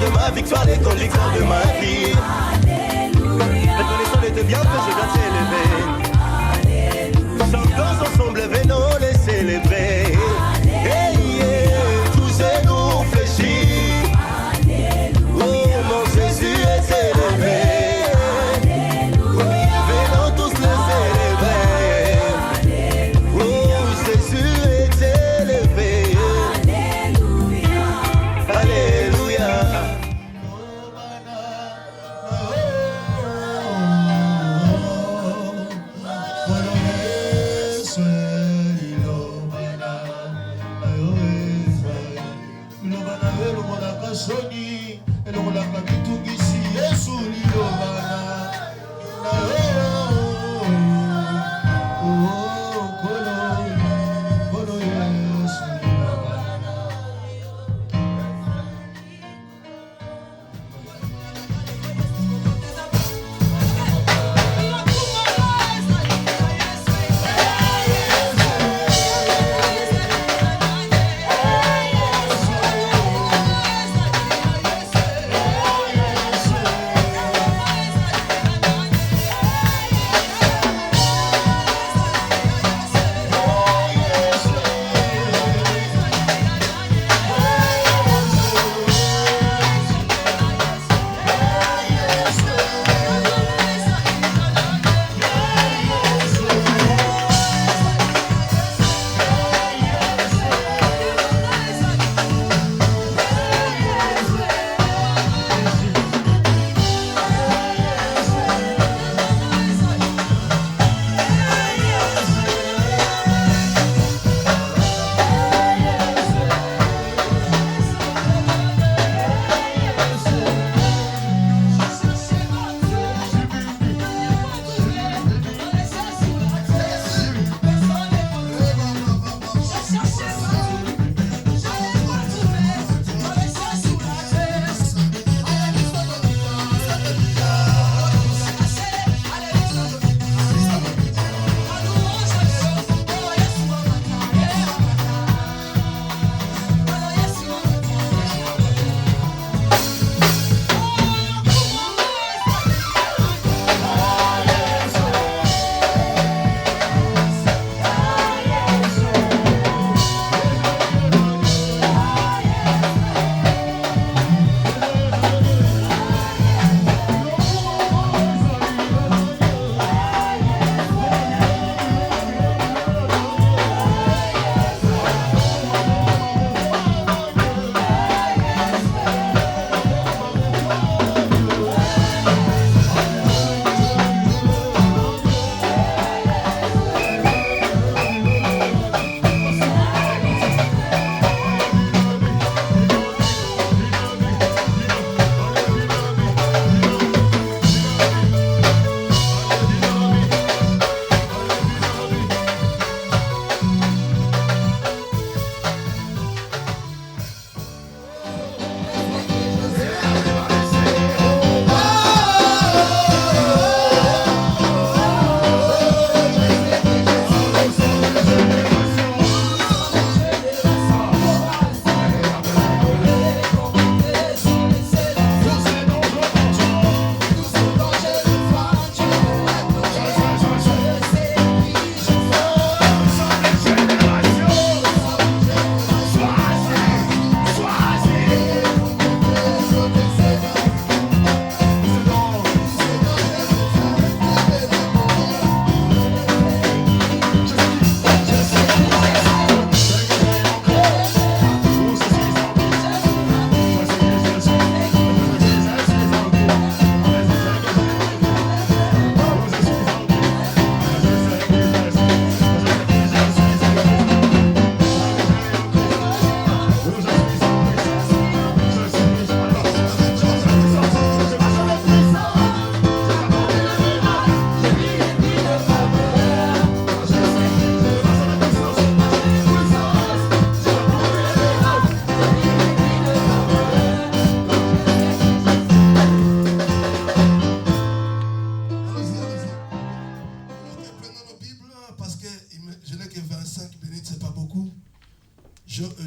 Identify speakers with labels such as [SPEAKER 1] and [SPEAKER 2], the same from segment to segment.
[SPEAKER 1] de ma victoire, les conducteurs de ma vie. Reconnaissant les deux bienfaits, je dois t'élever. Chantons ensemble, venons les célébrer. Hey, yeah, tous et nous fléchis. Oh, mon Jésus est élevé. Venons tous le célébrer. Oh, Jésus est élevé. Alléluia.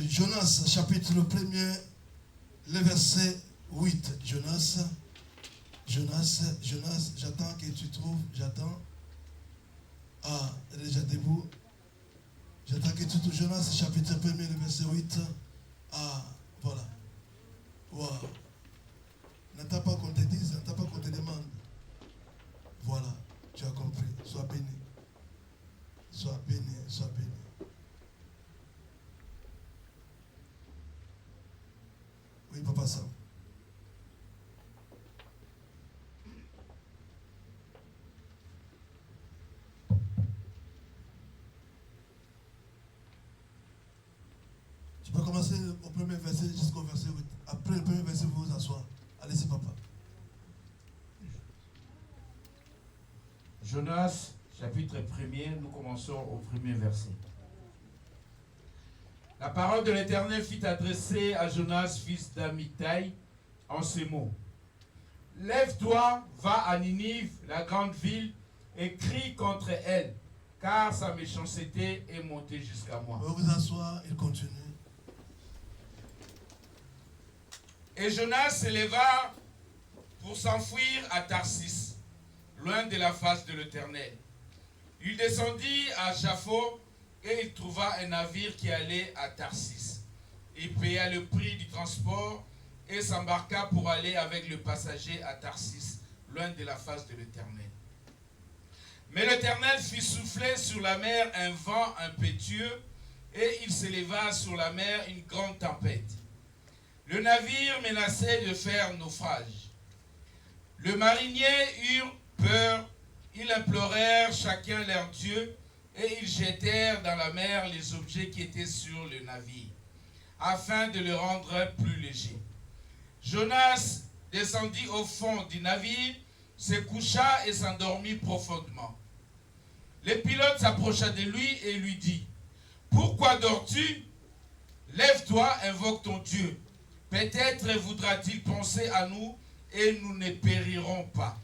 [SPEAKER 2] Jonas, chapitre 1er, le verset 8, Jonas, j'attends que tu trouves, j'attends. Ah, elle est déjà debout. J'attends que tu trouves Jonas, chapitre 1, le verset 8. Ah, voilà. Wow. N'attends pas qu'on te dise, n'attends pas qu'on te demande. Voilà, tu as compris. Sois béni. Sois béni, sois béni. Oui, Papa Sam. Tu peux commencer au premier verset jusqu'au verset 8. Après le premier verset, vous vous asseoir. Allez-y, papa.
[SPEAKER 3] Jonas, chapitre 1er, nous commençons au premier verset. La parole de l'Éternel fut adressée à Jonas, fils d'Amittai, en ces mots. Lève-toi, va à Ninive, la grande ville, et crie contre elle, car sa méchanceté est montée jusqu'à moi.
[SPEAKER 2] Vous vous asseoir, il continue.
[SPEAKER 3] Et Jonas s'éleva pour s'enfuir à Tarsis, loin de la face de l'Éternel. Il descendit à Japhos et il trouva un navire qui allait à Tarsis. Il paya le prix du transport et s'embarqua pour aller avec le passager à Tarsis, loin de la face de l'Éternel. Mais l'Éternel fit souffler sur la mer un vent impétueux et il s'éleva sur la mer une grande tempête. Le navire menaçait de faire naufrage. Les mariniers eurent peur, ils implorèrent chacun leur Dieu et ils jetèrent dans la mer les objets qui étaient sur le navire, afin de le rendre plus léger. Jonas descendit au fond du navire, se coucha et s'endormit profondément. Le pilote s'approcha de lui et lui dit, « Pourquoi dors-tu? Lève-toi, invoque ton Dieu. Peut-être voudra-t-il penser à nous et nous ne périrons pas. »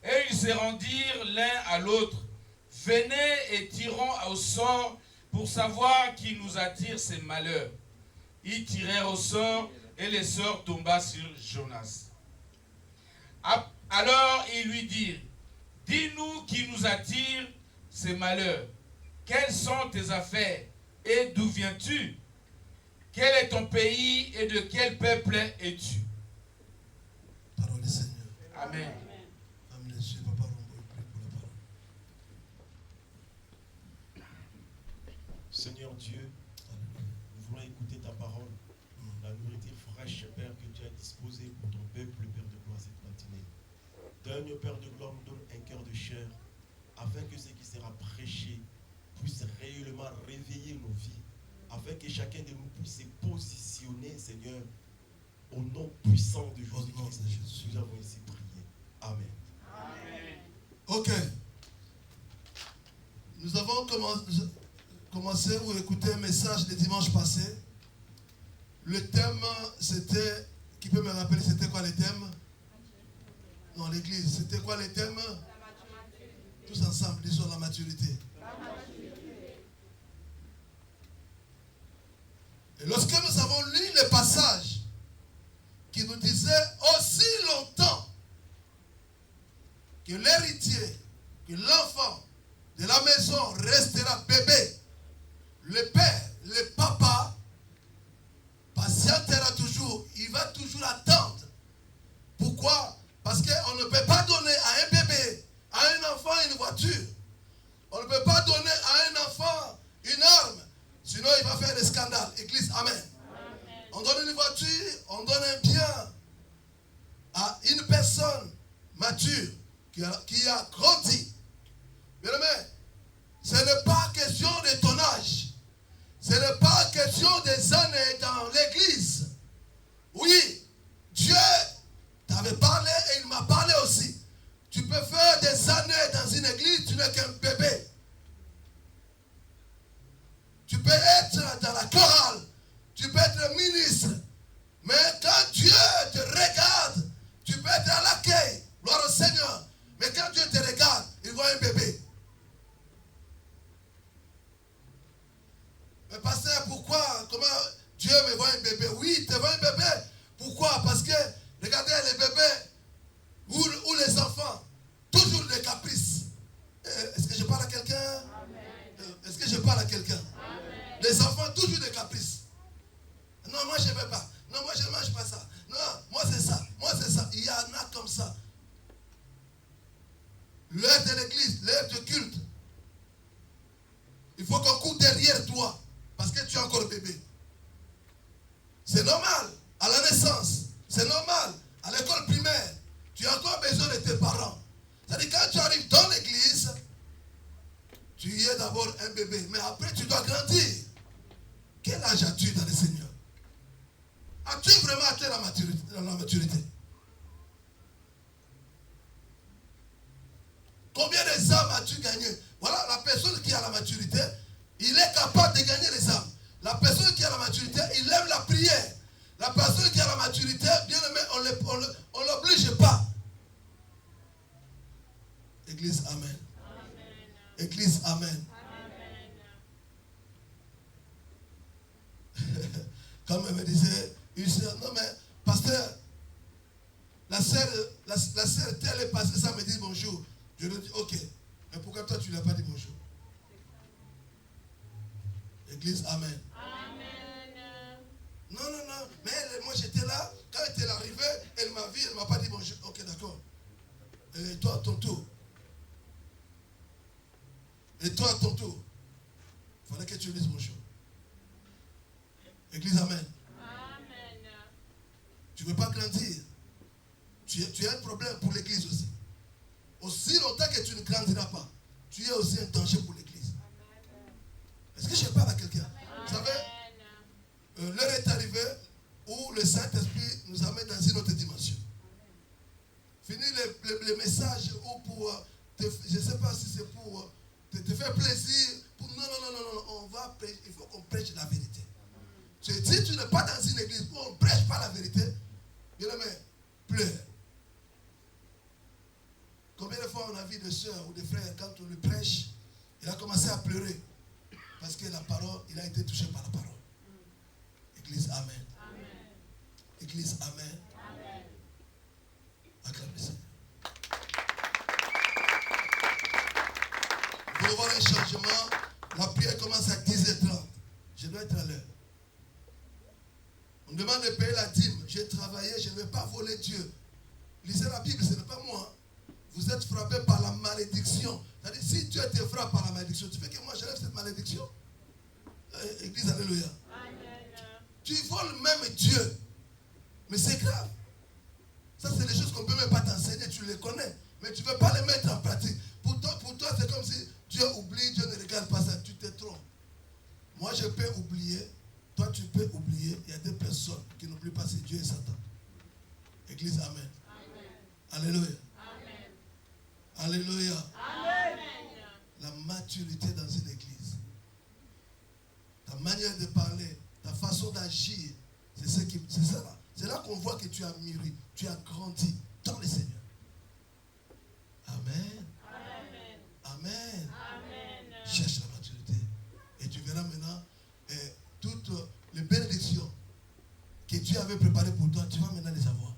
[SPEAKER 3] Et ils se rendirent l'un à l'autre. « Venez et tirons au sort pour savoir qui nous attire ces malheurs. » Ils tirèrent au sort et le sort tomba sur Jonas. Alors ils lui dirent, « Dis-nous qui nous attire ces malheurs. Quelles sont tes affaires et d'où viens-tu? Quel est ton pays et de quel peuple es-tu? »
[SPEAKER 2] Parole du Seigneur.
[SPEAKER 3] Amen.
[SPEAKER 2] Amen. Je Papa Rombo, prie pour la parole.
[SPEAKER 4] Seigneur Dieu, nous voulons écouter ta parole, la nourriture fraîche, Père, que tu as disposée pour ton peuple, Père de gloire, cette matinée. Donne, Père de gloire, nous donne un cœur de chair, afin que ce qui sera prêché puisse réellement réveiller nos vies, afin que chacun de nous puisse se positionner, Seigneur, au nom puissant de Jésus-Christ. Nous avons ici prié. Amen.
[SPEAKER 3] Amen.
[SPEAKER 2] Ok. Nous avons commencé ou écouté un message le dimanche passé. Le thème, c'était, qui peut me rappeler, c'était quoi le thème? Non, l'église, c'était quoi le thème? Tous ensemble, disons la maturité. Et lorsque nous avons lu le passage qui nous disait aussi longtemps que l'héritier, que l'enfant de la maison restera bébé, le père, le papa, patientera toujours, il va toujours attendre. Pourquoi? Parce qu'on ne peut pas donner à un bébé, à un enfant une voiture. On ne peut pas donner à un enfant une arme, sinon il va faire des scandales. Église, amen. Amen. On donne une voiture, on donne un bien à une personne mature qui a grandi. Bien aimé, ce n'est pas question de ton âge. Ce n'est pas question des années dans l'église. Oui, Dieu t'avait parlé et il m'a parlé aussi. Tu peux faire des années dans une église, tu n'es qu'un bébé. Tu peux être dans la chorale, tu peux être ministre. Mais quand Dieu te regarde, tu peux être à l'accueil, gloire au Seigneur. Mais quand Dieu te regarde, il voit un bébé. Mais pasteur, pourquoi? Comment Dieu me voit un bébé? Oui, il te voit un bébé pour Pourquoi? Parce que, regardez les bébés ou les enfants, toujours des caprices. Est-ce que je parle à quelqu'un? Est-ce que je parle à quelqu'un? Les enfants, toujours des caprices. Non, moi je ne veux pas. Non, moi je ne mange pas ça. Non, moi c'est ça. Moi c'est ça. Il y en a comme ça. L'heure de l'église, l'heure de culte. Il faut qu'on court derrière toi. Parce que tu es encore bébé. C'est normal. À la naissance. C'est normal. À l'école primaire. Tu as encore besoin de tes parents. C'est-à-dire quand tu arrives dans l'église, tu es d'abord un bébé. Mais après tu dois grandir. Quel âge as-tu dans le Seigneur? As-tu vraiment atteint la maturité? Combien des âmes as-tu gagné? Voilà, la personne qui a la maturité, il est capable de gagner les âmes. La personne qui a la maturité, il aime la prière. La personne qui a la maturité, bien aimé, on ne l'oblige pas. Église, amen. Église, amen. Comme elle me disait, non mais, pasteur, la sœur telle est passée, ça me dit bonjour. Je lui dis, ok, mais pourquoi toi tu ne lui as pas dit bonjour? Église, amen. Non, mais moi j'étais là, quand elle est arrivée, elle m'a vu, elle ne m'a pas dit bonjour. Ok, d'accord. Et toi à ton tour. Et toi à ton tour. Il fallait que tu lui dises bonjour. Église, amen. Tu ne veux pas grandir. Tu as un problème pour l'église aussi. Aussi longtemps que tu ne grandiras pas, tu es aussi un danger pour l'église. Est-ce que je parle à quelqu'un? Vous savez, l'heure est arrivée où le Saint-Esprit nous amène dans une autre dimension. Fini les messages ou pour, je ne sais pas si c'est pour te faire plaisir. Non, il faut qu'on prêche la vérité. Si tu n'es pas dans une église où on ne prêche pas la vérité, bien aimé, pleure. Combien de fois on a vu des soeurs ou des frères, quand on lui prêche, il a commencé à pleurer. Parce que la parole, il a été touché par la parole. Église, amen. Église, amen. Acclame le Seigneur. Pour avoir un changement, la prière commence à 10h30. Je dois être à l'heure. On me demande de payer la dîme. J'ai travaillé, je ne vais pas voler Dieu. Lisez la Bible, ce n'est pas moi. Vous êtes frappé par la malédiction. C'est-à-dire, si Dieu te frappe par la malédiction, tu fais que moi j'enlève cette malédiction. Église, alléluia. Tu voles même Dieu. Mais c'est grave. Ça, c'est des choses qu'on ne peut même pas t'enseigner. Tu les connais. Mais tu ne veux pas les mettre en pratique. Pour toi c'est comme si Dieu oublie, Dieu ne regarde pas ça. Tu te trompes. Moi, je peux oublier. Toi, tu peux oublier. Il y a des personnes qui n'oublient pas, c'est Dieu et Satan. Église, amen. Alléluia. Alléluia. Amen. La maturité dans une église. Ta manière de parler, ta façon d'agir, c'est ça là. C'est là qu'on voit que tu as mûri, tu as grandi dans le Seigneur. Amen. Amen. Cherche la maturité. Et tu verras maintenant toutes les bénédictions que Dieu avait préparées pour toi, tu vas maintenant les avoir.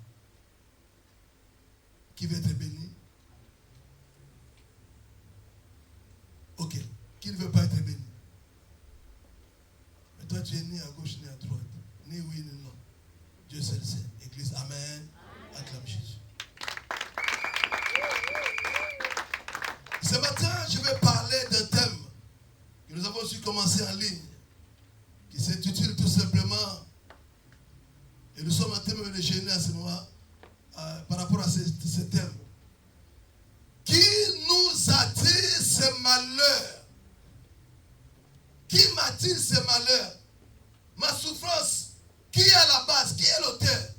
[SPEAKER 2] Qui veut être béni? Ok. Qui ne veut pas être béni? Mais toi, tu es ni à gauche ni à droite. Ni oui ni non. Dieu seul sait. Église, amen. Acclame Jésus. Ce matin, je vais parler d'un thème que nous avons su commencer en ligne, qui s'intitule tout simplement, et nous sommes en train de gêner à ce moment, par rapport à ce thème. Qui nous attire ce malheur? Qui m'attire ce malheur? Ma souffrance, qui est à la base? Qui est l'auteur?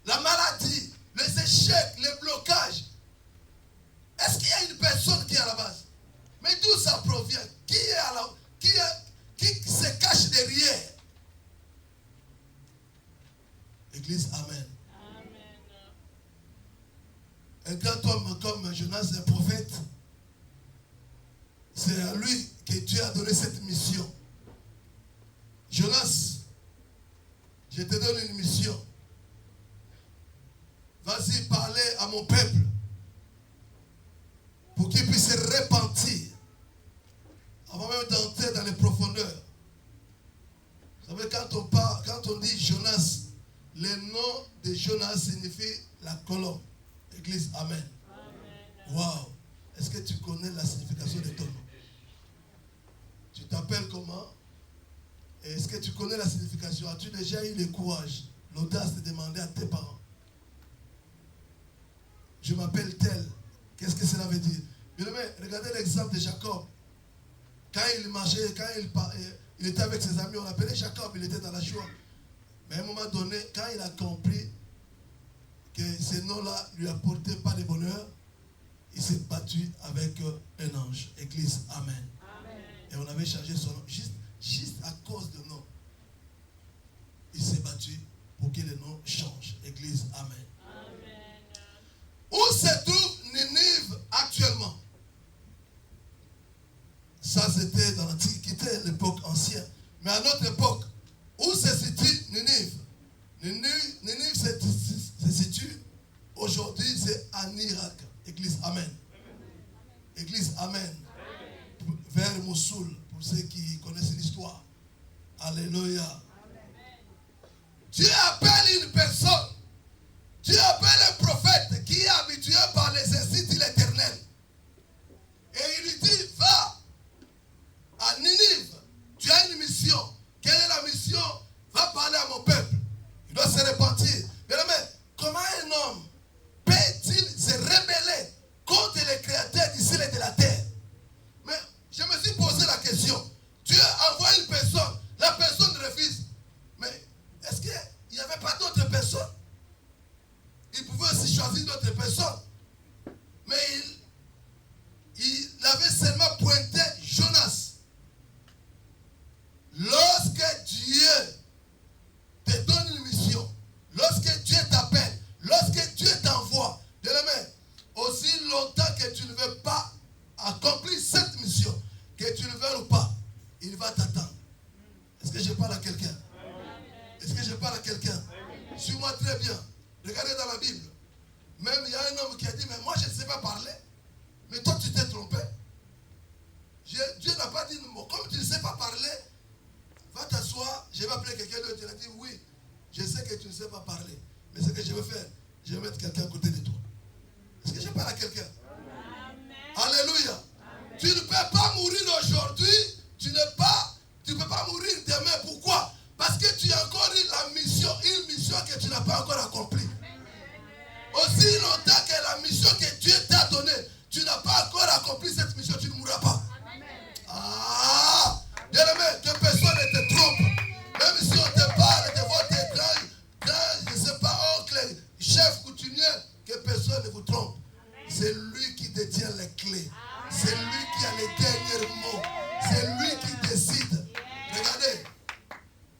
[SPEAKER 2] La maladie, les échecs, les blocages. Est-ce qu'il y a une personne qui est à la base? Mais d'où ça provient? Qui se cache derrière? Église, amen. Un grand homme comme Jonas, un prophète, c'est à lui que Dieu a donné cette mission. Jonas, je te donne une mission. Vas-y parler à mon peuple pour qu'il puisse se repentir avant même d'entrer dans les profondeurs. Vous savez, quand on dit Jonas, le nom de Jonas signifie la colombe. Église, Amen. Waouh! Est-ce que tu connais la signification de ton nom? Tu t'appelles comment? Et est-ce que tu connais la signification? As-tu déjà eu le courage, l'audace de demander à tes parents? Je m'appelle tel. Qu'est-ce que cela veut dire? Regardez l'exemple de Jacob. Quand il marchait, quand il était avec ses amis, on l'appelait Jacob, il était dans la joie. Mais à un moment donné, quand il a compris que ce nom-là ne lui apportait pas de bonheur, il s'est battu avec un ange. Église, Amen. Amen. Et on avait changé son nom juste à cause de nom. Il s'est battu pour que le nom change. Église, Amen. Amen. Où se trouve Ninive actuellement? Ça, c'était dans l'Antiquité, l'époque ancienne. Mais à notre époque, où se situe Ninive? Ninive se situe aujourd'hui, c'est en Irak. Église, Amen. Église, Amen. Vers Mossoul, pour ceux qui connaissent l'histoire. Alléluia. Dieu appelle une personne. Dieu appelle un prophète qui est habitué par les instincts de l'Éternel. Et il lui dit, va à Ninive. Tu as une mission. Quelle est la mission? Va parler à mon peuple. Il doit se repentir. Mais comment un homme peut-il se rebeller contre le Créateur du ciel et de la terre? Mais je me suis posé la question. Dieu envoie une personne. La personne refuse. Mais est-ce qu'il n'y avait pas d'autres personnes? Il pouvait aussi choisir d'autres personnes. Mais il avait seulement pointé Jonas. Lorsque Dieu te donne une mission, lorsque Dieu t'appelle, lorsque Dieu t'envoie, aussi longtemps que tu ne veux pas accomplir cette mission, que tu le veux ou pas, il va t'attendre. Est-ce que je parle à quelqu'un? Est-ce que je parle à quelqu'un? Suis-moi très bien. Regardez dans la Bible. Même il y a un homme qui a dit, mais moi je ne sais pas parler. Mais toi tu t'es trompé. Dieu n'a pas dit, comme tu ne sais pas parler, va t'asseoir, je vais appeler quelqu'un d'autre. Il a dit, oui, je sais que tu ne sais pas parler. Mais ce que je vais faire, je vais mettre quelqu'un à côté de toi. Est-ce que je parle à quelqu'un? Alléluia. Amen. Tu ne peux pas mourir aujourd'hui, tu ne peux pas mourir demain. Pourquoi? Parce que tu as encore une mission que tu n'as pas encore accomplie. Aussi longtemps que la mission que Dieu t'a donnée, tu n'as pas encore accompli cette mission, tu ne mourras pas. Ah! Bien-aimé, que personne ne te trompe. Même si on te parle de votre grand, je ne sais pas, oncle, chef coutumier, que personne ne vous trompe. C'est lui qui détient les clés. C'est lui qui a les derniers mots. C'est lui qui décide. Regardez,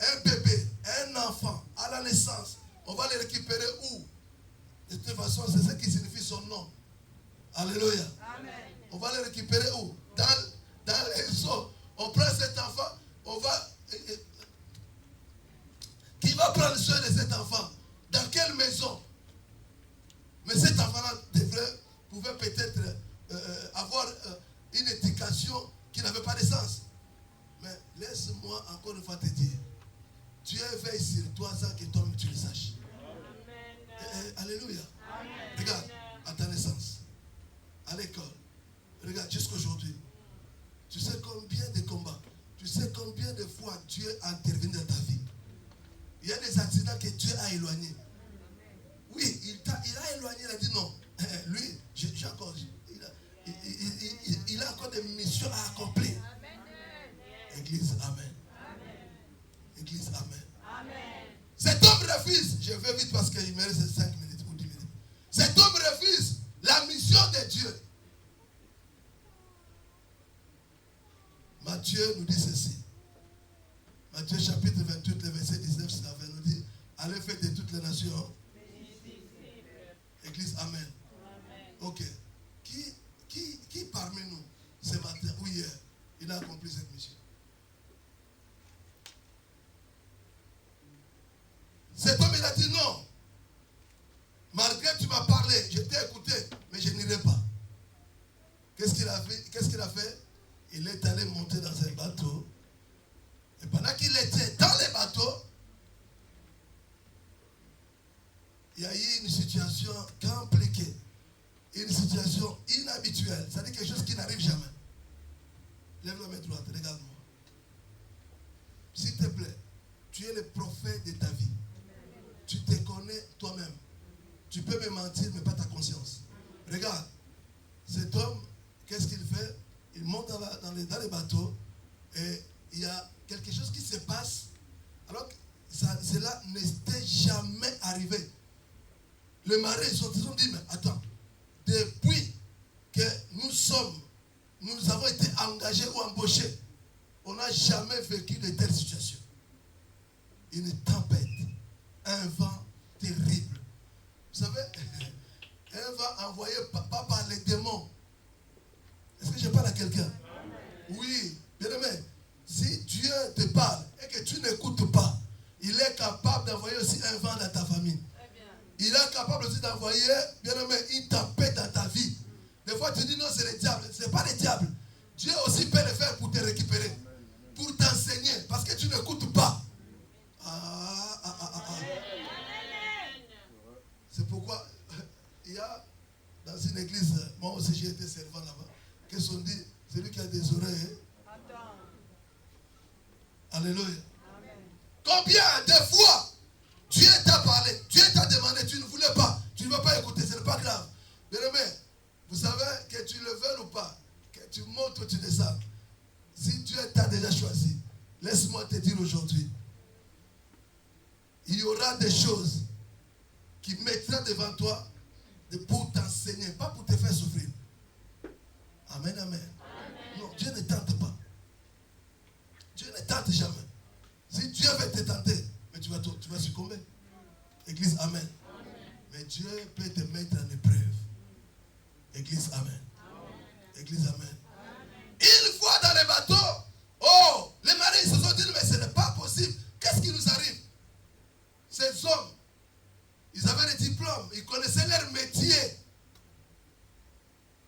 [SPEAKER 2] un bébé, un enfant, à la naissance, on va le récupérer où? De toute façon, c'est ce qui signifie son nom. Alléluia. Amen. On va le récupérer où? Dans les eaux. On prend cet enfant, on va... Qui va prendre soin de cet enfant? Dans quelle maison? Mais cet enfant-là pouvait peut-être avoir une éducation qui n'avait pas de sens. Mais laisse-moi encore une fois te dire, Dieu veille sur toi sans que toi-même tu le saches. Alléluia. Amen. Regarde, à ta naissance, à l'école, regarde jusqu'aujourd'hui. Tu sais combien de combats, tu sais combien de fois Dieu a intervenu dans ta vie. Il y a des accidents que Dieu a éloignés. Oui, il a éloigné, il a dit non. Lui, il a encore des missions à accomplir. Église, Amen. Église, Amen. Cet homme refuse, je vais vite parce qu'il me reste 5 minutes ou 10 minutes. Cet homme refuse la mission de Dieu. Matthieu nous dit ceci. Matthieu chapitre 28, le verset 19, ça nous dit, allez faire de toutes les nations. Église, Amen. Ok. Qui parmi nous, ce matin ou hier, il a accompli cette mission? Cet homme, il a dit non. Malgré que tu m'as parlé, je t'ai écouté, mais je n'irai pas. Qu'est-ce qu'il a fait? Il est allé monter dans un bateau. Et pendant qu'il était dans les bateaux, il y a eu une situation compliquée, une situation inhabituelle. C'est-à-dire quelque chose qui n'arrive jamais. Lève la main droite, regarde-moi. S'il te plaît, tu es le prophète de ta vie. Tu te connais toi-même. Tu peux me mentir, mais pas ta conscience. Regarde, cet homme, qu'est-ce qu'il fait? Il monte dans les bateaux et il y a quelque chose qui se passe alors que cela n'était jamais arrivé. Les marins, ils ont dit, mais attends, depuis que nous avons été engagés ou embauchés, on n'a jamais vécu de telles situations. Une tempête, un vent terrible. Vous savez, un vent envoyé pas par les démons. Est-ce que je parle à quelqu'un? Oui, bien aimé. Si Dieu te parle et que tu n'écoutes pas, il est capable d'envoyer aussi un vent dans ta famille. Il est capable aussi d'envoyer, bien aimé, une tempête dans ta vie. Des fois, tu dis non, c'est le diable. Ce n'est pas le diable. Dieu aussi peut le faire pour te récupérer, pour t'enseigner, parce que tu n'écoutes pas. C'est pourquoi il y a dans une église, moi aussi j'ai été servant là-bas, qu'ils sont dit, celui qui a des oreilles. Alléluia. Amen. Combien de fois Dieu t'a parlé, Dieu t'a demandé, tu ne voulais pas, tu ne veux pas écouter, ce n'est pas grave. Bien aimé, vous savez que tu le veux ou pas, que tu montes ou tu descends. Si Dieu t'a déjà choisi, laisse-moi te dire aujourd'hui, il y aura des choses qui mettront devant toi pour t'enseigner, pas pour te faire souffrir. Amen, amen. Amen. Non, Dieu ne tente pas. Dieu ne tente jamais. Si Dieu veut te tenter, mais tu vas succomber. Église, amen. Amen. Mais Dieu peut te mettre en épreuve. Église, amen. Amen. Église, amen. Amen. Une fois dans les bateaux, les marins se sont dit, mais ce n'est pas possible. Qu'est-ce qui nous arrive? Ces hommes, ils avaient des diplômes, ils connaissaient leur métier.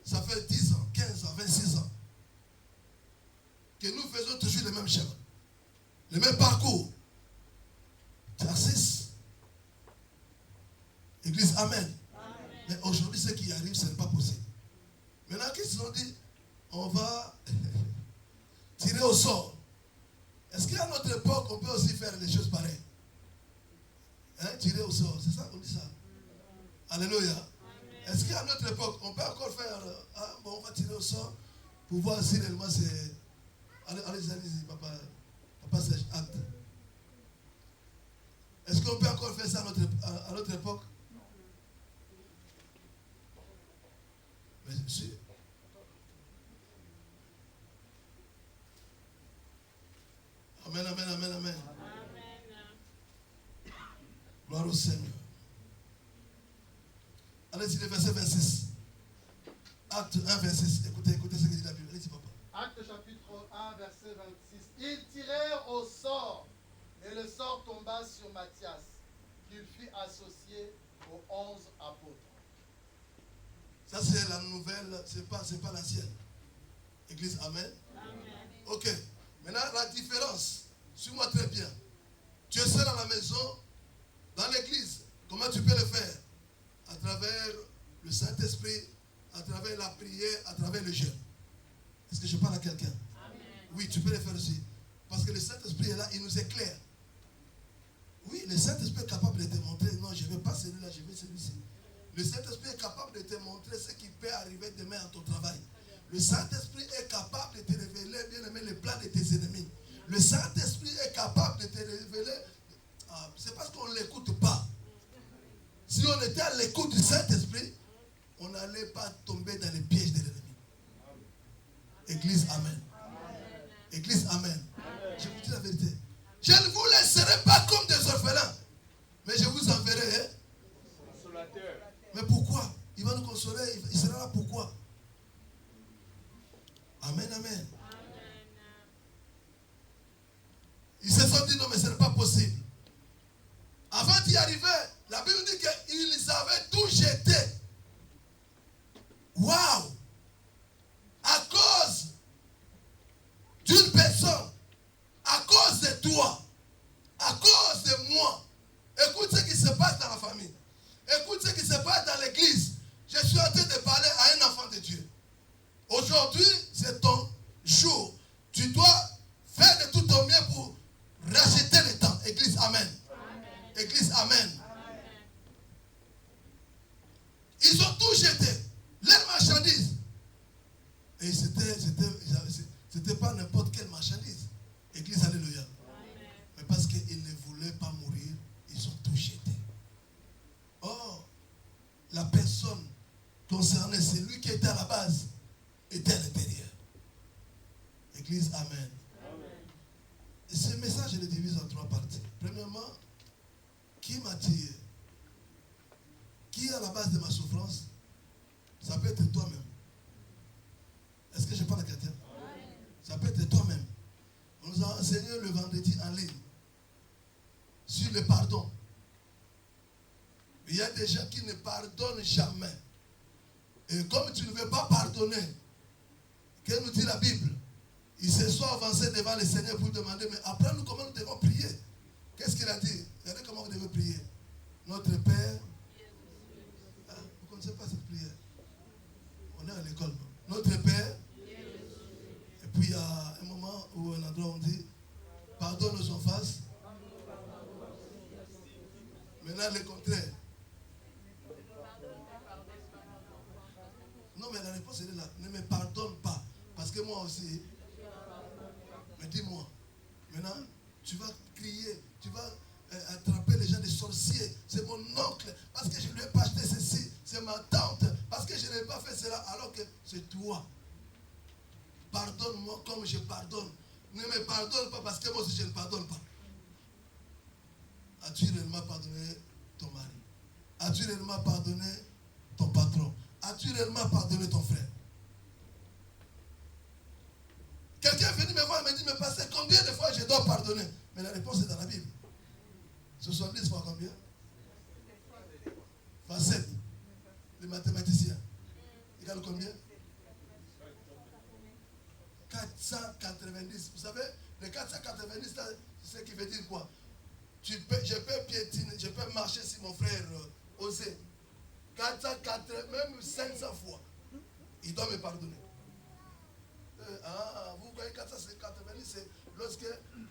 [SPEAKER 2] Ça fait 10 ans, 15 ans, 26 ans que nous faisons toujours le même schéma, le même parcours. Tarsis. Église, amen. Amen. Mais aujourd'hui, ce qui arrive, ce n'est pas possible. Maintenant, qu'est-ce qu'ils ont dit? On va tirer au sort. Est-ce qu'à notre époque, on peut aussi faire des choses pareilles? Tirer au sort, c'est ça qu'on dit ça? Alléluia. Est-ce qu'à notre époque, on peut encore faire, bon, on va tirer au sort pour voir si réellement c'est... Allez-y, papa Serge, acte. Est-ce qu'on peut encore faire ça à notre époque? Non. Mais si. Amen, amen, amen, amen. Gloire au Seigneur. Allez-y, le verset 26. Acte 1, 26. Écoutez ce que dit la Bible. Allez-y, papa.
[SPEAKER 5] Acte chapitre 1, verset 26. Ils tirèrent au sort, et le sort tomba sur Matthias, qu'il fut associé aux 11 apôtres.
[SPEAKER 2] Ça, c'est la nouvelle, c'est pas l'ancienne. Église, amen. Amen. Ok. Maintenant, la différence. Suis-moi très bien. Tu es seul dans la maison, dans l'église. Comment tu peux le faire? À travers le Saint-Esprit, à travers la prière, à travers le jeûne. Est-ce que je parle à quelqu'un? Oui, tu peux le faire aussi. Parce que le Saint-Esprit est là, il nous éclaire. Oui, le Saint-Esprit est capable de te montrer, non, je ne veux pas celui-là, je veux celui-ci. Le Saint-Esprit est capable de te montrer ce qui peut arriver demain à ton travail. Le Saint-Esprit est capable de te révéler, bien aimé, les plans de tes ennemis. Le Saint-Esprit est capable de te révéler. C'est parce qu'on ne l'écoute pas. Si on était à l'écoute du Saint-Esprit, on n'allait pas tomber dans les pièges de l'ennemi. Église, amen. Église, amen. Je vous dis la vérité. Je ne vous laisserai pas comme des orphelins, mais je vous enverrai. Consolateur. Mais pourquoi? Il va nous consoler. Il sera là pourquoi? Amen, amen. Ils se sont dit non, mais ce n'est pas possible. Avant y arrivaient, la Bible dit qu'ils avaient tout jeté. Waouh! À cause d'une personne, à cause de toi, à cause de moi. Écoute ce qui se passe dans la famille. Écoute ce qui se passe dans l'église. Je suis en train de parler à un enfant de Dieu. Aujourd'hui, c'est ton jour. Tu dois faire de tout ton mieux pour racheter le temps. Église, amen. Église, amen. Ils ont tout jeté. Leurs marchandises. Et c'était pas n'importe quelle marchandise. Église, alléluia. Mais parce qu'ils ne voulaient pas mourir, ils ont tout jeté. Or, la personne concernée, c'est lui qui était à la base, était à l'intérieur. Église, amen. Et ce message, je le divise en 3 parties. Premièrement, qui m'attire? Qui est à la base de ma souffrance? Ça peut être toi-même. Est-ce que je parle à quelqu'un? Ça peut être toi-même. On nous a enseigné le vendredi en ligne sur le pardon. Il y a des gens qui ne pardonnent jamais. Et comme tu ne veux pas pardonner, que nous dit la Bible? Ils se sont avancés devant le Seigneur pour demander, mais apprends-nous comment nous devons prier. Qu'est-ce qu'il a dit? Regardez comment vous devez prier. Notre Père. Ah, vous ne connaissez pas cette prière? On est à l'école. Notre Père. Et puis il y a un moment où un endroit on dit, pardonne nos offenses. Maintenant le contraire. Non, mais la réponse est là. Ne me pardonne pas. Parce que moi aussi. Mais dis-moi. Maintenant, tu vas crier. Tu vas attraper les gens des sorciers. C'est mon oncle. Parce que je ne lui ai pas acheté ceci. C'est ma tante. Parce que je n'ai pas fait cela. Alors que c'est toi. Pardonne-moi comme je pardonne. Ne me pardonne pas parce que moi aussi je ne pardonne pas. As-tu réellement pardonné ton mari? As-tu réellement pardonné ton patron? As-tu réellement pardonné ton frère? Quelqu'un est venu me voir et me dit, mais pasteur, combien de fois je dois pardonner? Mais la réponse est dans la Bible. 70 fois combien? Fois 7. Les mathématiciens. Égale combien? 490. Vous savez, les 490, c'est ce qui veut dire quoi? Je peux piétiner, je peux marcher si mon frère osait. 480, même 500 fois. Il doit me pardonner. Vous voyez 490, c'est lorsque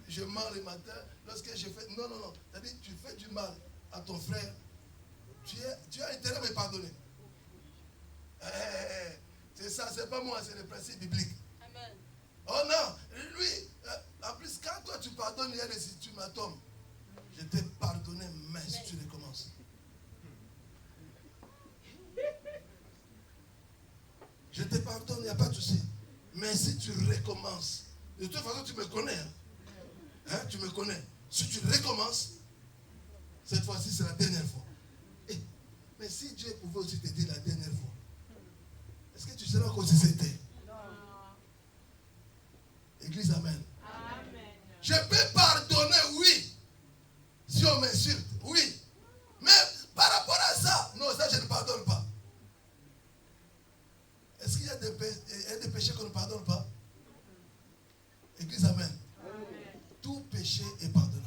[SPEAKER 2] je mens le matin, lorsque je fais... Non. C'est-à-dire tu fais du mal à ton frère, tu as intérêt à me pardonner. C'est ça, c'est pas moi, c'est le principe biblique. Amen. Oh non, lui, en plus, quand toi tu pardonnes, il y a des ultimatums. Je t'ai pardonné, mais si tu recommences. Je te pardonne, il n'y a pas de souci. Mais si tu recommences, de toute façon tu me connais. Tu me connais. Si tu recommences, cette fois-ci c'est la dernière fois. Mais si Dieu pouvait aussi te dire la dernière fois, est-ce que tu seras encore si c'était? Église, amen. Je peux pardonner, oui. Si on m'insulte, oui. Mais par rapport à ça, non, ça je ne pardonne pas. Est-ce qu'il y a des péchés qu'on ne pardonne pas? Église, amen. Tout péché est pardonnable.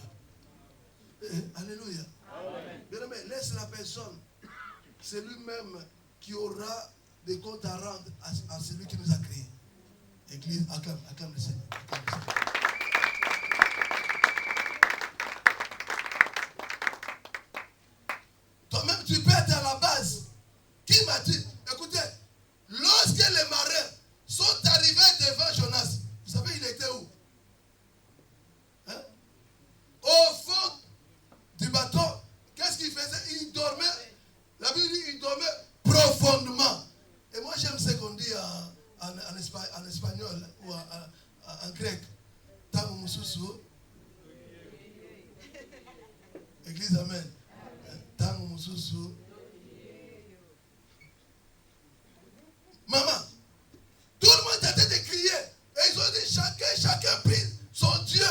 [SPEAKER 2] Alléluia. Bien aimé, laisse la personne. C'est lui-même qui aura des comptes à rendre à celui qui nous a créés. Église, acclame le Seigneur. Toi-même, tu peux être à la base. Qui m'a dit? Écoutez, lorsque les marins sont arrivés devant Jonas, vous savez, il était où? Au fond du bateau, qu'est-ce qu'il faisait? Il dormait. La Bible dit qu'il dormait profondément. Et moi, j'aime ce qu'on dit en espagnol ou en grec. Tango mususu. Église, amen. Tango mususu. Maman, tout le monde était de crier. Et ils ont dit chacun prie son Dieu.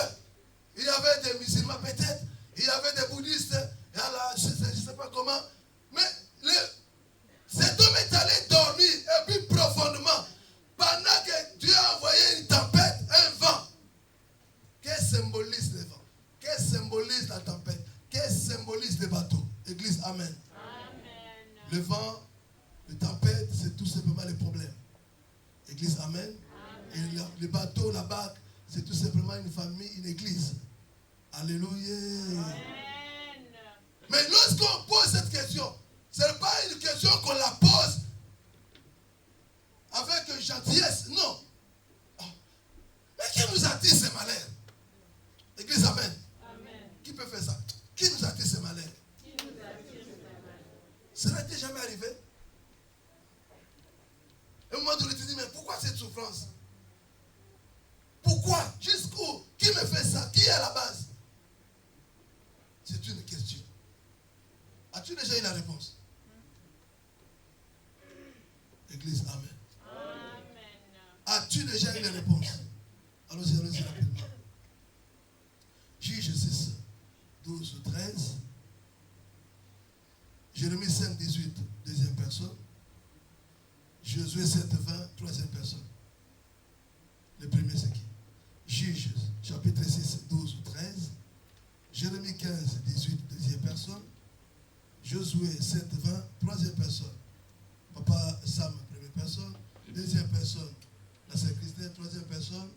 [SPEAKER 2] Il y avait des musulmans peut-être, il y avait des bouddhistes. Et alors, la tempête. Qu'est-ce que symbolise les bateaux? Église, amen. Le vent, la tempête, c'est tout simplement les problèmes. Église, amen. Et le bateau, la barque, c'est tout simplement une famille, une église. Alléluia. Mais lorsqu'on pose cette question, ce n'est pas une question qu'on la pose avec gentillesse, non. Mais qui nous attire ces malheurs? Église, amen. Qui peut faire ça? Qui nous attire ces malheurs? Ça n'était jamais arrivé. Et au moment où tu te dis, mais pourquoi cette souffrance? Pourquoi? Jusqu'où? Qui me fait ça? Qui est à la base? C'est une question. As-tu déjà eu la réponse? Église, amen. As-tu déjà eu la réponse? Allons-y rapidement. Juge 6, 12 ou 13. Jérémie 5, 18, deuxième personne. Josué 7, 20, troisième personne. Le premier, c'est qui? Juge, chapitre 6, 12 ou 13. Jérémie 15, 18, deuxième personne. Josué 7, 20, troisième personne. Papa Sam, première personne. Deuxième personne, la sœur Christine, troisième personne.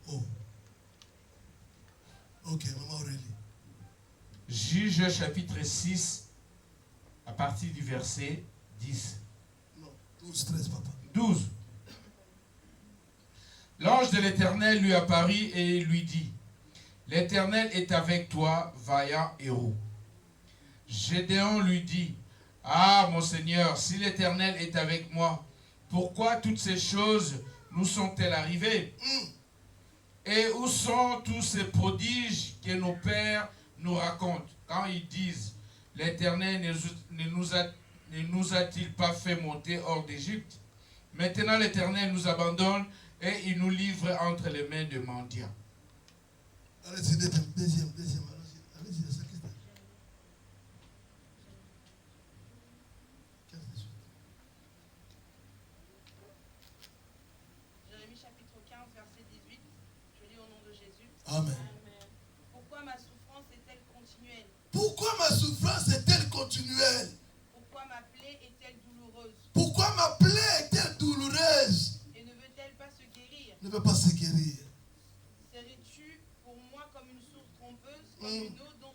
[SPEAKER 2] Oh. Ok, maman Aurélie.
[SPEAKER 3] Juge chapitre 6, à partir du verset 10.
[SPEAKER 2] Non, 12, 13, papa.
[SPEAKER 3] 12. L'ange de l'Éternel lui apparut et lui dit, l'Éternel est avec toi, vaillant héros. Gédéon lui dit, ah mon Seigneur, si l'Éternel est avec moi, pourquoi toutes ces choses nous sont-elles arrivées? Et où sont tous ces prodiges que nos pères nous racontent quand ils disent, l'Éternel ne nous a-t-il pas fait monter hors d'Égypte? Maintenant l'Éternel nous abandonne et il nous livre entre les mains de mendiants.
[SPEAKER 2] Allez-y, deuxième. Allez-y, la sœur Christine. 15, 18.
[SPEAKER 6] Jérémie chapitre 15, verset 18. Je lis au nom de Jésus.
[SPEAKER 2] Amen.
[SPEAKER 6] Pourquoi ma souffrance est-elle continuelle?
[SPEAKER 2] Pourquoi ma souffrance est-elle continuelle?
[SPEAKER 6] Pourquoi ma plaie est-elle douloureuse?
[SPEAKER 2] Pourquoi ma plaie est-elle douloureuse?
[SPEAKER 6] Et ne veut-elle pas se guérir?
[SPEAKER 2] Ne veut pas se guérir.
[SPEAKER 6] Serais-tu pour moi comme une source trompeuse, comme une eau dont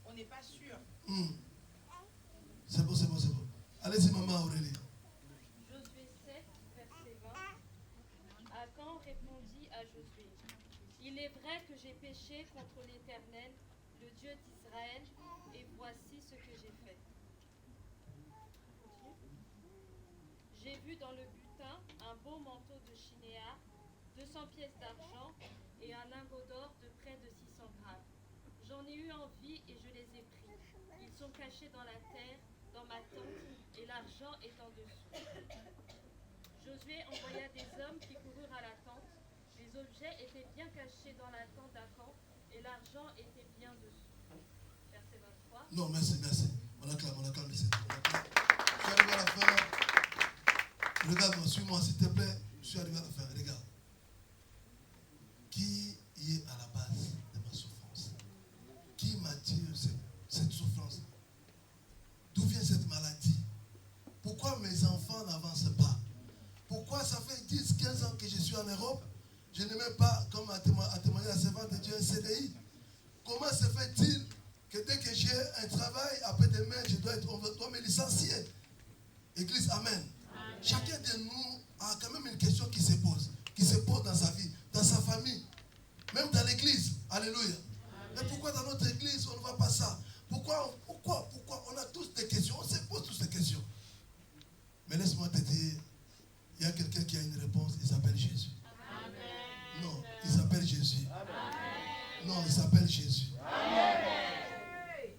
[SPEAKER 6] on n'est pas sûr?
[SPEAKER 2] C'est bon. Allez-y, maman Aurélie.
[SPEAKER 7] Josué 7, verset 20. Akan répondit à Josué, il est vrai que j'ai péché contre l'Éternel, le Dieu d'Israël, et voici ce que j'ai fait. J'ai vu dans le butin un beau manteau de chinéa, 200 pièces d'argent et un lingot d'or de près de 600 grammes. J'en ai eu envie et je les ai pris. Ils sont cachés dans la terre, dans ma tente, et l'argent est en dessous. Josué envoya des hommes qui coururent à la tente. Les objets étaient bien cachés dans la tente d'Akan et l'argent était bien dessous. Verset 23.
[SPEAKER 2] Non, merci. On acclame, merci. Je suis arrivé à la fin. Regarde-moi, suis-moi, s'il te plaît. Je suis arrivé à la fin. Regarde. Qui est à la base de ma souffrance? Qui m'attire cette souffrance? D'où vient cette maladie? Pourquoi mes enfants n'avancent pas? Pourquoi ça fait 10-15 ans que je suis en Europe? Je n'ai même pas, comme a témoigné la servante de Dieu, un CDI. Comment se fait-il que dès que j'ai un travail, après-demain, on doit me licencier? Église, amen. Chacun de nous a quand même une question qui se pose dans sa vie, dans sa famille, même dans l'église. Alléluia. Mais pourquoi dans notre église, on ne voit pas ça? Pourquoi on a tous des questions, on se pose toutes ces questions. Mais laisse-moi te dire, il y a quelqu'un qui a une réponse, il s'appelle Jésus. Amen. Non, il s'appelle Jésus. Amen. Non, il s'appelle Jésus. Amen.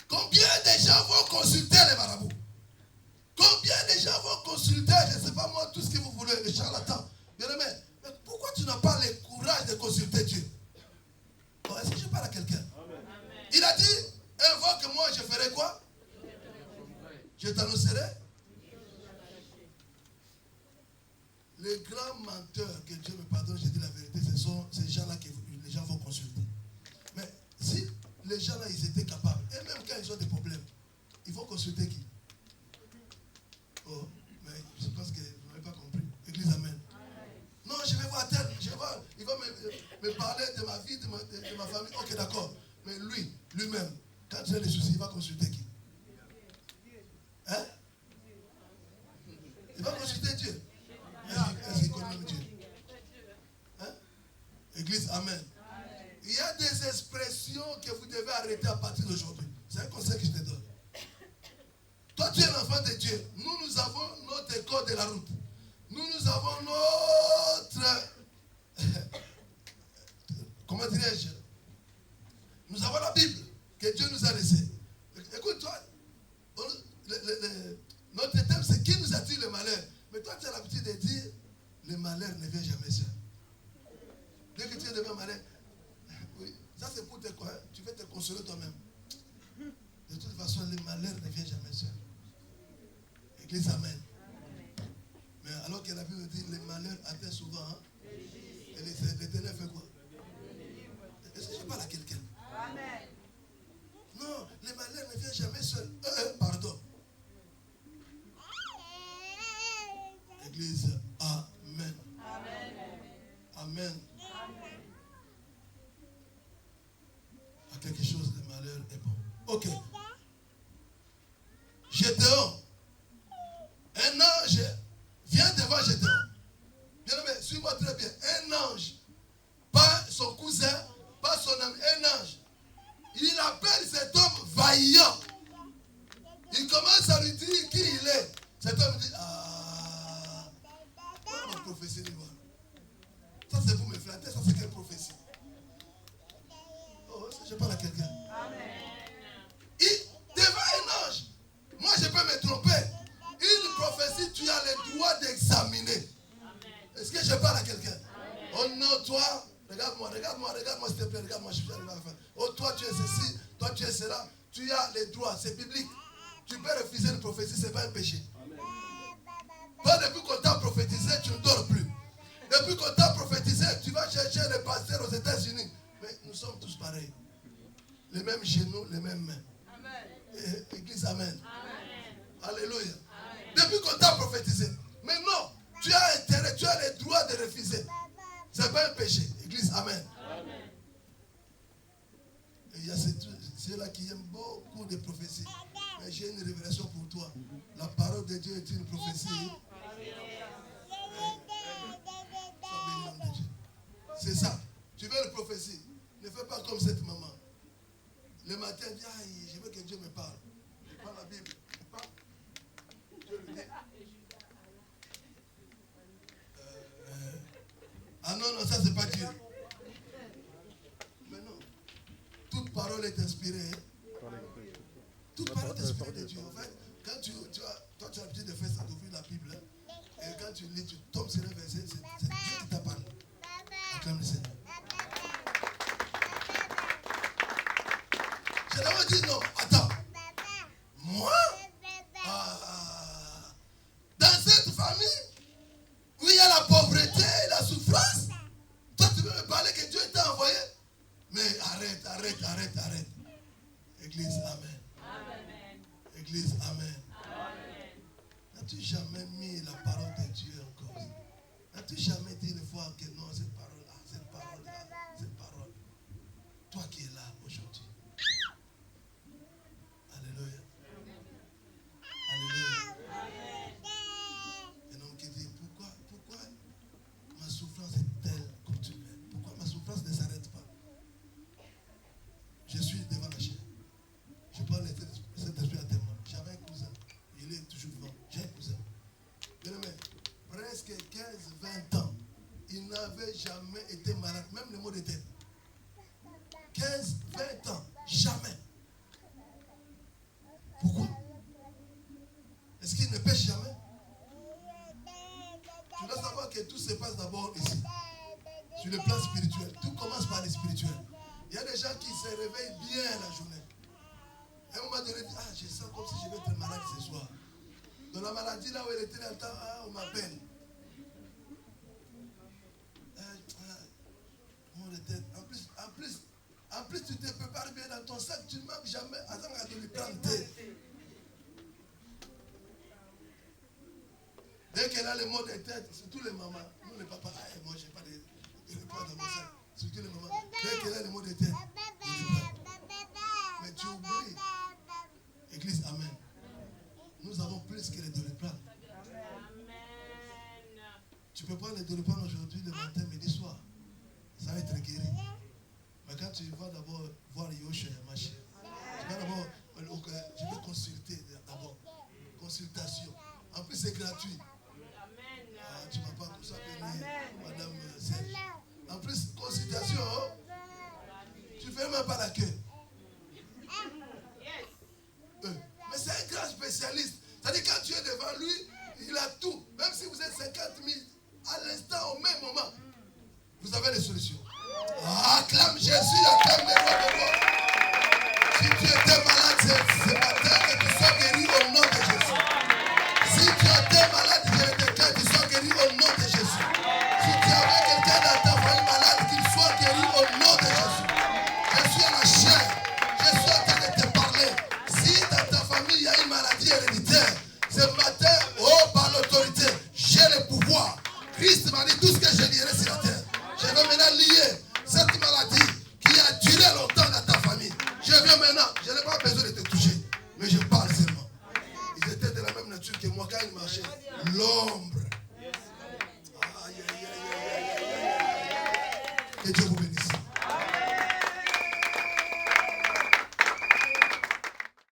[SPEAKER 2] Combien de gens vont consulter les marabouts? Combien de gens vont consulter, je ne sais pas moi, tout ce que vous voulez, les charlatans? Bien-aimé, mais pourquoi tu n'as pas le courage de consulter Dieu? Bon, est-ce que je parle à quelqu'un? Il a dit, invoque-moi, je ferai quoi? Je t'annoncerai. Les grands menteurs, que Dieu me pardonne, je dis la vérité, ce sont ces gens-là que les gens vont consulter. Mais les gens là, ils étaient capables. Et même quand ils ont des problèmes, ils vont consulter qui? Oh, mais je pense que vous n'avez pas compris. Église, amen. Non, je vais voir tel, il va me parler de ma vie, de ma famille. Ok, d'accord. Mais lui-même, quand il a des soucis, il va consulter qui? Hein? Il va consulter Dieu. Est-ce qu'il connaît Dieu? Hein? Église, amen. Il y a des expressions que vous devez arrêter à partir d'aujourd'hui. C'est un conseil que je te donne. Toi, tu es l'enfant de Dieu. Nous avons notre école de la route. Nous avons notre... Comment dirais-je? Nous avons la Bible que Dieu nous a laissée. Écoute-toi, notre thème, c'est qui nous attire le malheur. Mais toi, tu as l'habitude de dire, le malheur ne vient jamais seul. Dès que tu es devant malheur, oui, ça c'est pour te quoi? Tu veux te consoler toi-même. De toute façon, le malheur ne vient jamais seul. Église, amen. Mais alors que la Bible dit, le malheur atteint souvent. Hein? Et l'Éternel fait quoi? Est-ce que je parle à quelqu'un? Amen. Non, le malheur ne vient jamais seul. Pardon. Église, amen. Amen. Amen. À quelque chose, le malheur est bon. Ok. Gédéon. Un ange vient devant Gédéon. Bien aimé, suis-moi très bien. Un ange, pas son cousin, pas son ami, un ange. Il appelle cet homme vaillant. Il commence à lui dire qui il est. Cet homme dit, voilà ma prophétie d'Ivoire. Ça c'est pour me flatter, ça c'est quelle prophétie? Oh, je parle à quelqu'un. Devant un ange, moi je peux me tromper. Une prophétie, tu as le droit d'examiner. Est-ce que je parle à quelqu'un? Oh non, toi, regarde-moi s'il te plaît, regarde-moi, je suis arrivé à la fin. Oh, toi tu es ceci, toi tu es cela, tu as les droits, c'est biblique. Tu peux refuser une prophétie, ce n'est pas un péché. Toi, depuis qu'on t'a prophétisé, tu ne dors plus. Depuis qu'on t'a prophétisé, tu vas chercher les pasteurs aux États-Unis. Mais nous sommes tous pareils. Les mêmes genoux, les mêmes mains. Amen. Église, amen. Amen. Alléluia. Amen. Depuis qu'on t'a prophétisé. Mais non, tu as intérêt, tu as le droit de refuser. Ce n'est pas un péché. Église, amen. Amen. Et il y a ceux-là qui aiment beaucoup de prophéties. Mais j'ai une révélation pour toi. La parole de Dieu est une prophétie. C'est ça. Tu veux une prophétie. Ne fais pas comme cette maman. Le matin, dis, aïe, je veux que Dieu me parle. Je prends la Bible. Dieu lui dit. Ah non, ça c'est pas Dieu. Mais non. Toute parole est inspirée. Toute parole est inspirée de Dieu. En fait, quand tu as l'habitude de faire ça, d'ouvrir la Bible, et quand tu lis, tu tombes sur un verset, c'est Dieu qui t'a parlé. Acclame le Seigneur. Je leur dis non, attends. Moi, dans cette famille, où il y a la pauvreté, la souffrance, toi tu veux me parler que Dieu t'a envoyé? Mais arrête. Église, amen. Amen. Église, amen. Amen. N'as-tu jamais mis la parole de Dieu en cause? N'as-tu jamais dit une fois que non, cette parole-là, cette parole, toi qui es là aujourd'hui. Alléluia. Alléluia. Un homme qui dit, pourquoi ma souffrance est-elle continuelle? Pourquoi ma souffrance ne s'arrête pas? Je suis devant la chair. Je parle de cet esprit à témoin. J'avais un cousin. Il est toujours vivant. J'ai un cousin. Bien aimé, presque 15-20 ans, il n'avait jamais été malade. Même le mot de tête. 15-20 ans. Jamais. Pourquoi? Est-ce qu'il ne pêche jamais? Tu dois savoir que tout se passe d'abord ici. Sur le plan spirituel. Tout commence par le spirituel. Il y a des gens qui se réveillent bien la journée. À un moment donné, ils disent, je sens comme si je vais être malade ce soir. Dans la maladie, là où elle était dans le temps, on m'appelle. En plus, tu te prépares bien dans ton sac. tu ne manques jamais. Attends, à donner plein de thé. Dès qu'elle a les mots de tête, surtout les mamans, nous les papas, moi je n'ai pas de poids dans mon sac, surtout les mamans, dès qu'elle a les mots de tête, mais tu oublies. Église, amen. Nous avons plus que les doliprane. Tu peux prendre les doliprane aujourd'hui, le matin, midi, soir. Ça va être guéri. Mais quand tu vas d'abord voir Yosh et ma chère, tu vas d'abord, je vais consulter d'abord. Consultation. En plus, c'est gratuit. Ah, tu ne m'as pas tout ça béni, Madame Serge. En plus, consultation, tu ne fais même pas la queue. Mais c'est un grand spécialiste. C'est-à-dire quand tu es devant lui, il a tout. Même si vous êtes 50 000, à l'instant, au même moment, vous avez les solutions. Acclame Jésus, acclame les rois de roi. Si tu étais malade, c'est